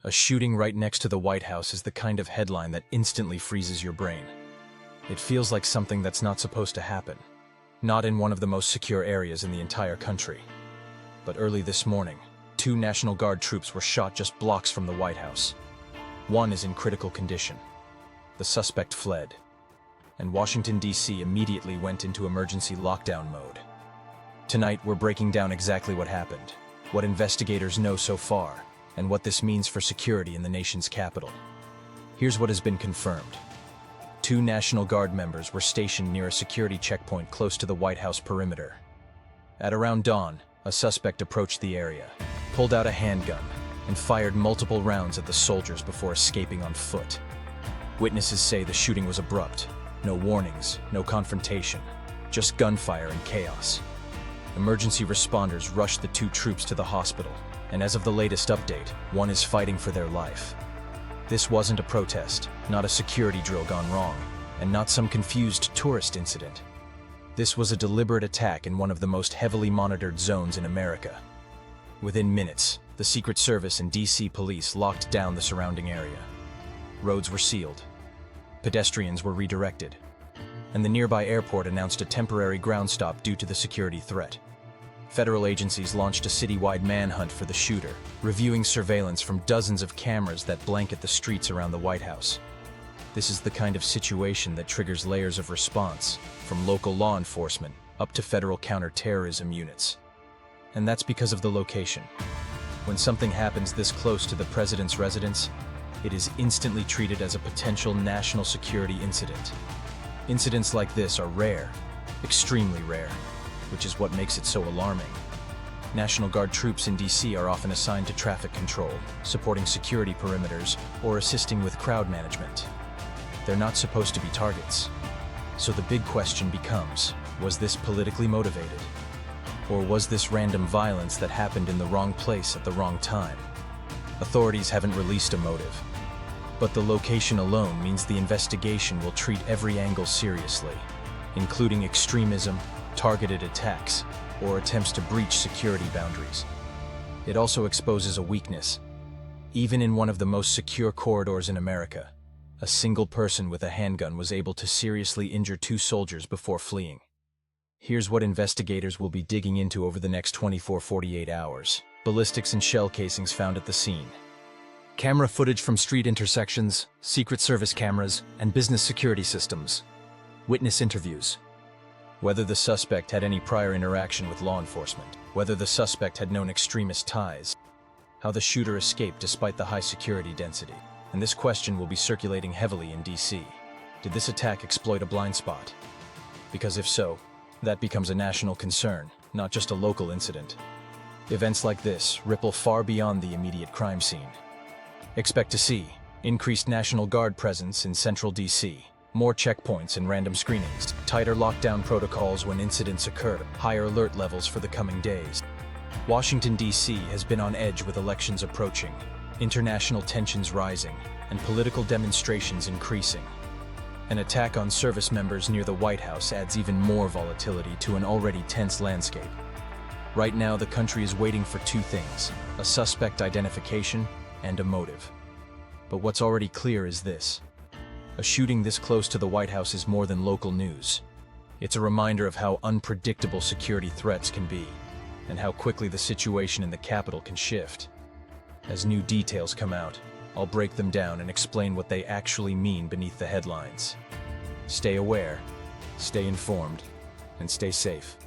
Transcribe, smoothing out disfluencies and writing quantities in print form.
A shooting right next to the White House is the kind of headline that instantly freezes your brain. It feels like something that's not supposed to happen. Not in one of the most secure areas in the entire country. But early this morning, 2 National Guard troops were shot just blocks from the White House. One is in critical condition. The suspect fled, and Washington, D.C. immediately went into emergency lockdown mode. Tonight, we're breaking down exactly what happened, what investigators know so far, and what this means for security in the nation's capital. Here's what has been confirmed. 2 National Guard members were stationed near a security checkpoint close to the White House perimeter. At around dawn, a suspect approached the area, pulled out a handgun, and fired multiple rounds at the soldiers before escaping on foot. Witnesses say the shooting was abrupt. No warnings, no confrontation, just gunfire and chaos. Emergency responders rushed the 2 troops to the hospital, and as of the latest update, one is fighting for their life. This wasn't a protest, not a security drill gone wrong, and not some confused tourist incident. This was a deliberate attack in one of the most heavily monitored zones in America. Within minutes, the Secret Service and DC police locked down the surrounding area. Roads were sealed. Pedestrians were redirected, and the nearby airport announced a temporary ground stop due to the security threat. Federal agencies launched a citywide manhunt for the shooter, reviewing surveillance from dozens of cameras that blanket the streets around the White House. This is the kind of situation that triggers layers of response, from local law enforcement up to federal counterterrorism units. And that's because of the location. When something happens this close to the president's residence, it is instantly treated as a potential national security incident. Incidents like this are rare, extremely rare, which is what makes it so alarming. National Guard troops in DC are often assigned to traffic control, supporting security perimeters, or assisting with crowd management. They're not supposed to be targets. So the big question becomes, was this politically motivated? Or was this random violence that happened in the wrong place at the wrong time? Authorities haven't released a motive, but the location alone means the investigation will treat every angle seriously, including extremism, targeted attacks, or attempts to breach security boundaries. It also exposes a weakness. Even in one of the most secure corridors in America, a single person with a handgun was able to seriously injure 2 soldiers before fleeing. Here's what investigators will be digging into over the next 24-48 hours. Ballistics and shell casings found at the scene. Camera footage from street intersections, Secret Service cameras, and business security systems. Witness interviews. Whether the suspect had any prior interaction with law enforcement, whether the suspect had known extremist ties, how the shooter escaped despite the high security density. And this question will be circulating heavily in DC. Did this attack exploit a blind spot? Because if so, that becomes a national concern, not just a local incident. Events like this ripple far beyond the immediate crime scene. Expect to see increased National Guard presence in central DC, more checkpoints and random screenings, tighter lockdown protocols when incidents occur, higher alert levels for the coming days. Washington, D.C. has been on edge with elections approaching, international tensions rising, and political demonstrations increasing. An attack on service members near the White House adds even more volatility to an already tense landscape. Right now, the country is waiting for 2 things: a suspect identification and a motive. But what's already clear is this. A shooting this close to the White House is more than local news. It's a reminder of how unpredictable security threats can be, and how quickly the situation in the Capitol can shift. As new details come out, I'll break them down and explain what they actually mean beneath the headlines. Stay aware, stay informed, and stay safe.